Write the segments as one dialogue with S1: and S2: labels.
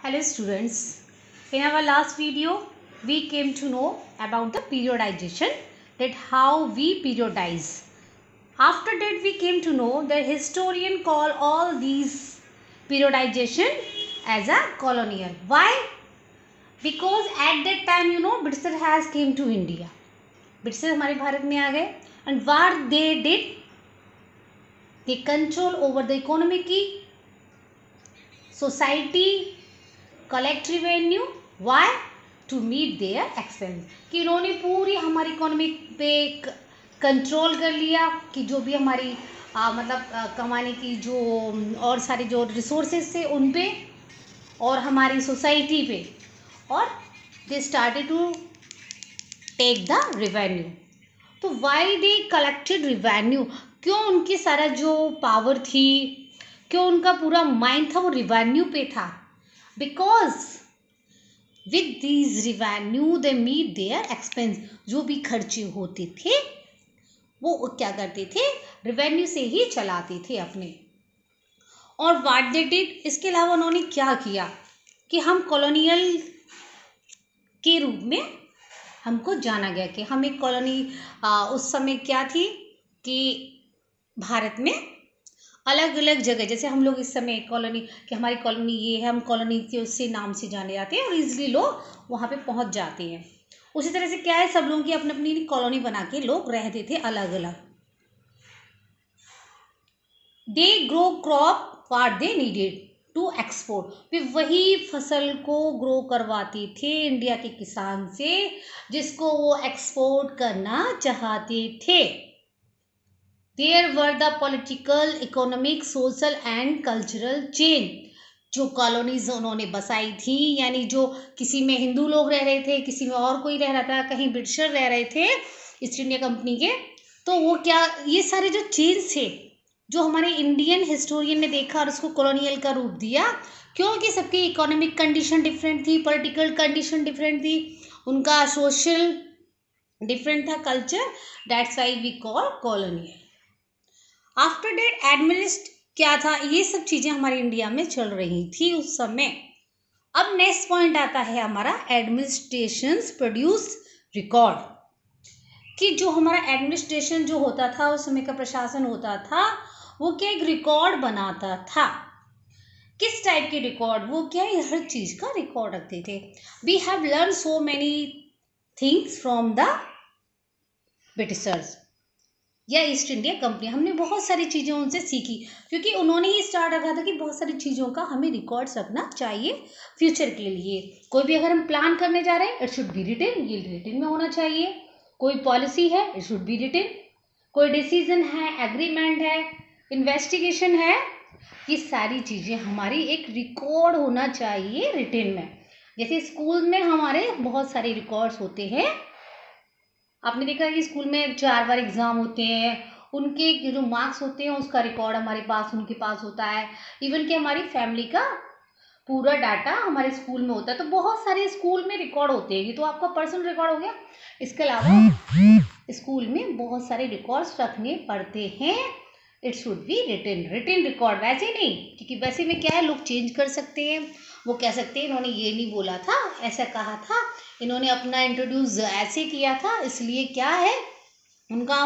S1: Hello students, in our last video we came to know about the periodization, that how we periodize. After that we came to know the historian call all these periodization as a colonial. Why? Because at that time British has came to India. British हमारे भारत में आ गए and what they did, they control over the economic, society, collect revenue. Why? To meet their expense. कि इन्होंने पूरी हमारी economy पे control कर लिया कि जो भी हमारी कमाने की जो और सारे जो रिसोर्सेज थे उन पे और हमारी सोसाइटी पे, और they started to take the revenue. तो वाई दे कलेक्टेड रिवेन्यू? क्यों उनकी सारा जो पावर थी, क्यों उनका पूरा माइंड था वो रिवेन्यू पे था? Because with these revenue they meet their expense. जो भी खर्चे होते थे वो क्या करते थे, रेवेन्यू से ही चलाते थे अपने. और what they did, इसके अलावा उन्होंने क्या किया कि हम कॉलोनियल के रूप में हमको जाना गया कि हम एक कॉलोनी. उस समय क्या थी कि भारत में अलग अलग जगह, जैसे हम लोग इस समय कॉलोनी कि हमारी कॉलोनी ये है, हम कॉलोनी के उससे नाम से जाने जाते हैं और इजीली लोग वहाँ पे पहुँच जाते हैं. उसी तरह से क्या है, सब लोगों की अपनी अपनी कॉलोनी बना के लोग रहते थे अलग अलग. They grow crop what they needed to export. फिर वही फसल को ग्रो करवाते थे इंडिया के किसान से जिसको वो एक्सपोर्ट करना चाहते थे. There were the political, economic, social and cultural change. जो कॉलोनीज उन्होंने बसाई थी, यानी जो किसी में हिंदू लोग रह रहे थे, किसी में और कोई रह रहा था, कहीं ब्रिटिशर रह रहे थे ईस्ट इंडिया कंपनी के, तो वो क्या, ये सारे जो चेंज थे जो हमारे इंडियन हिस्टोरियन ने देखा और उसको कॉलोनियल का रूप दिया, क्योंकि सबकी इकोनॉमिक कंडीशन डिफरेंट थी, पॉलिटिकल कंडीशन डिफरेंट थी, उनका सोशल डिफरेंट था, culture. That's why we call colonial. After that एडमिनिस्ट क्या था, ये सब चीज़ें हमारे इंडिया में चल रही थी उस समय. अब नेक्स्ट पॉइंट आता है हमारा एडमिनिस्ट्रेशन प्रोड्यूस रिकॉर्ड. कि जो हमारा एडमिनिस्ट्रेशन जो होता था उस समय का प्रशासन होता था वो क्या एक रिकॉर्ड बनाता था. किस टाइप के रिकॉर्ड? वो क्या है, हर चीज़ का रिकॉर्ड रखते थे. We have learn so many things from the Britishers या ईस्ट इंडिया कंपनी. हमने बहुत सारी चीज़ें उनसे सीखी क्योंकि उन्होंने ही स्टार्ट रखा था कि बहुत सारी चीज़ों का हमें रिकॉर्ड्स रखना चाहिए फ्यूचर के लिए. कोई भी अगर हम प्लान करने जा रहे हैं इट शुड बी रिटन, ये रिटन में होना चाहिए. कोई पॉलिसी है इट शुड बी रिटन. कोई डिसीजन है, एग्रीमेंट है, इन्वेस्टिगेशन है, ये सारी चीज़ें हमारी एक रिकॉर्ड होना चाहिए रिटन में. जैसे स्कूल में हमारे बहुत सारे रिकॉर्ड्स होते हैं. आपने देखा है कि स्कूल में 4 बार एग्ज़ाम होते हैं, उनके जो मार्क्स होते हैं उसका रिकॉर्ड हमारे पास उनके पास होता है. इवन कि हमारी फैमिली का पूरा डाटा हमारे स्कूल में होता है. तो बहुत सारे स्कूल में रिकॉर्ड होते हैं. ये तो आपका पर्सनल रिकॉर्ड हो गया. इसके अलावा स्कूल में बहुत सारे रिकॉर्ड्स रखने पड़ते हैं. It should be written. Written record, वैसे नहीं, क्योंकि वैसे में क्या है लोग चेंज कर सकते हैं. वो कह सकते हैं इन्होंने ये नहीं बोला था, ऐसा कहा था, इन्होंने अपना इंट्रोड्यूस ऐसे किया था, इसलिए क्या है उनका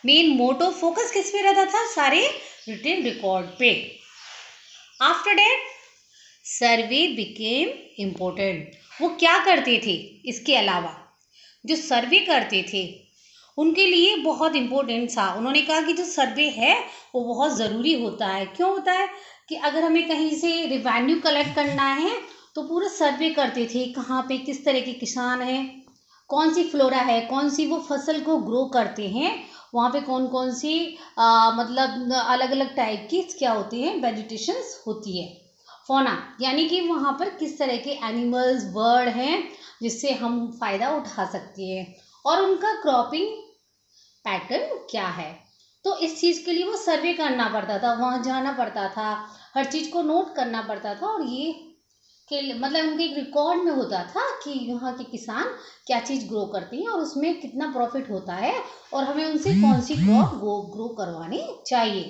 S1: मेन मोटो फोकस किस पे रहता था, सारे रिटन रिकॉर्ड पे. आफ्टर डेट सर्वे बिकेम इम्पोर्टेंट. वो क्या करते थे, इसके अलावा जो सर्वे करते थे उनके लिए बहुत इम्पोर्टेंट था. उन्होंने कहा कि जो सर्वे है वो बहुत ज़रूरी होता है. क्यों होता है कि अगर हमें कहीं से रिवेन्यू कलेक्ट करना है तो पूरा सर्वे करते थे, कहाँ पे किस तरह के किसान हैं, कौन सी फ्लोरा है, कौन सी वो फसल को ग्रो करते हैं, वहाँ पे कौन कौन सी मतलब अलग अलग टाइप की क्या होती हैं, वेजिटेशंस होती है, फौना, यानी कि वहाँ पर किस तरह के एनिमल्स, बर्ड हैं जिससे हम फ़ायदा उठा सकते हैं, और उनका क्रॉपिंग पैटर्न क्या है. तो इस चीज़ के लिए वो सर्वे करना पड़ता था, वहाँ जाना पड़ता था, हर चीज़ को नोट करना पड़ता था. और ये के मतलब उनके एक रिकॉर्ड में होता था कि यहाँ के किसान क्या चीज़ ग्रो करते हैं और उसमें कितना प्रॉफिट होता है और हमें उनसे कौन सी क्रॉप ग्रो करवानी चाहिए.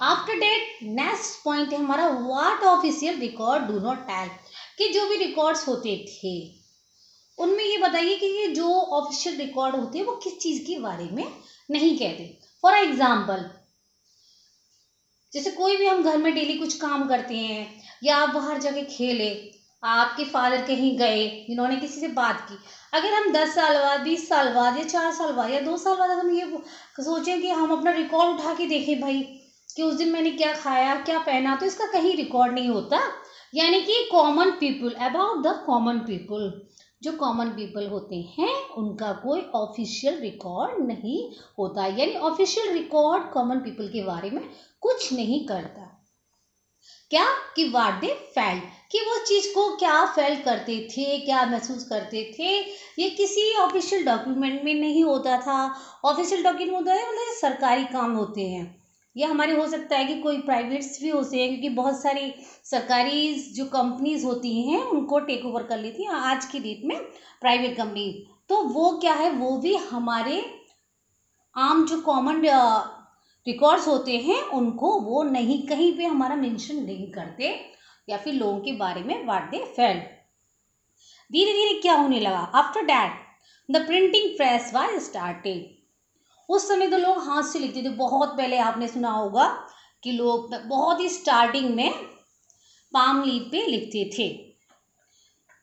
S1: आफ्टर डेट नेक्स्ट पॉइंट है हमारा what official record do not tell, कि जो भी रिकॉर्ड्स होते थे उनमें ये बताइए कि ये जो ऑफिशियल रिकॉर्ड होते हैं वो किस चीज के बारे में नहीं कहते। फॉर एग्जाम्पल, जैसे कोई भी हम घर में डेली कुछ काम करते हैं या आप बाहर जाके खेले, आपके फादर कहीं गए, जिन्होंने किसी से बात की, अगर हम 10 साल बाद, 20 साल बाद या 4 साल बाद या 2 साल बाद हम ये सोचें कि हम अपना रिकॉर्ड उठा के देखें भाई कि उस दिन मैंने क्या खाया क्या पहना, तो इसका कहीं रिकॉर्ड नहीं होता। यानी कि common people, about the common people, जो कॉमन पीपल होते हैं उनका कोई ऑफिशियल रिकॉर्ड नहीं होता। यानी ऑफिशियल रिकॉर्ड कॉमन पीपल के बारे में कुछ नहीं करता। क्या कि व्हाट दे फेल्ट, कि वो चीज को क्या फेल करते थे, क्या महसूस करते थे, ये किसी ऑफिशियल डॉक्यूमेंट में नहीं होता था। ऑफिशियल डॉक्यूमेंट होता है मतलब सरकारी काम होते हैं, या हमारे हो सकता है कि कोई प्राइवेट्स भी होते हैं, क्योंकि बहुत सारी सरकारी जो कंपनीज होती हैं उनको टेक ओवर कर लेती हैं आज की डेट में प्राइवेट कंपनी। तो वो क्या है, वो भी हमारे आम जो कॉमन रिकॉर्ड्स होते हैं उनको वो नहीं, कहीं पे हमारा मेंशन नहीं करते, या फिर लोगों के बारे में व्हाट दे फेल्ट। धीरे धीरे क्या होने लगा, after that the printing press was started. उस समय तो लोग हाथ से लिखते थे, बहुत पहले आपने सुना होगा कि लोग बहुत ही स्टार्टिंग में पाम लीफ पे लिखते थे,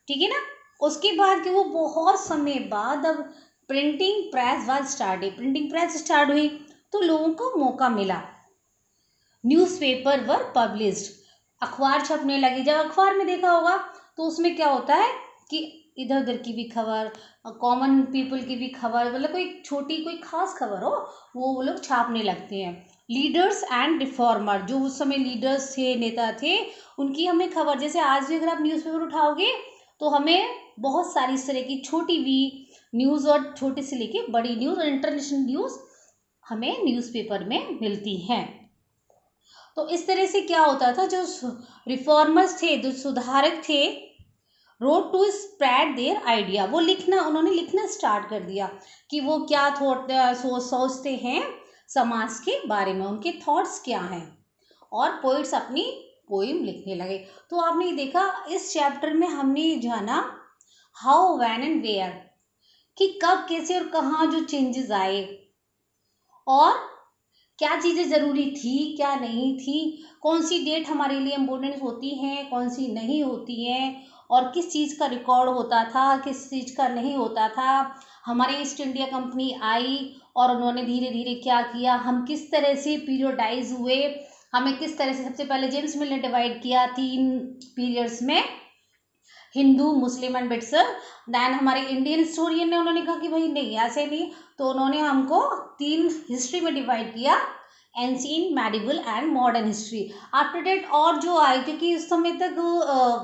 S1: ठीक है ना। उसके बाद कि वो बहुत समय बाद अब printing press was started, printing press start हुई तो लोगों को मौका मिला। न्यूज़पेपर वर पब्लिश्ड, अखबार छपने लगे। जब अखबार में देखा होगा तो उसमें क्या होता है कि इधर उधर की भी खबर, कॉमन पीपल की भी खबर, मतलब कोई छोटी कोई खास खबर हो वो लोग छापने लगते हैं। लीडर्स एंड रिफॉर्मर, जो उस समय लीडर्स थे, नेता थे, उनकी हमें खबर, जैसे आज भी अगर आप न्यूज़पेपर उठाओगे तो हमें बहुत सारी इस तरह की छोटी भी न्यूज़ और छोटे से लेके बड़ी न्यूज़ और इंटरनेशनल न्यूज़ हमें न्यूज़पेपर में मिलती हैं। तो इस तरह से क्या होता था, जो रिफॉर्मर्स थे, जो सुधारक थे, road to spread their idea, वो उन्होंने लिखना स्टार्ट कर दिया कि वो क्या सोचते हैं समाज के बारे में, उनके थॉट्स क्या हैं, और पोइट्स अपनी पोइम लिखने लगे। तो आपने ये देखा इस चैप्टर में हमने ये जाना हाउ, व्हेन एंड वेयर, कि कब कैसे और कहाँ जो चेंजेस आए, और क्या चीज़ें ज़रूरी थी क्या नहीं थी, कौन सी डेट हमारे लिए इम्पोर्टेंट होती हैं कौन सी नहीं होती हैं, और किस चीज़ का रिकॉर्ड होता था किस चीज़ का नहीं होता था। हमारी ईस्ट इंडिया कंपनी आई और उन्होंने धीरे धीरे क्या किया, हम किस तरह से पीरियडाइज हुए, हमें किस तरह से, सबसे पहले जेम्स मिल ने डिवाइड किया 3 पीरियड्स में, Hindu Muslim and Britisher. Then हमारे इंडियन हिस्टोरियन ने उन्होंने कहा कि भाई नहीं ऐसे नहीं, तो उन्होंने हमको 3 हिस्ट्री में डिवाइड किया, ancient, medieval and modern history. After that और जो आए, क्योंकि उस समय तक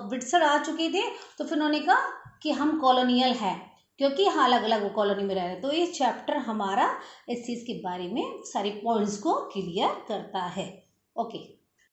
S1: ब्रिटिशर आ चुके थे, तो फिर उन्होंने कहा कि हम कॉलोनियल है, क्योंकि हाँ अलग अलग वो कॉलोनी में रह रहे। तो ये चैप्टर हमारा इस चीज़ के बारे में सारे पॉइंट्स को क्लियर करता है। ओके।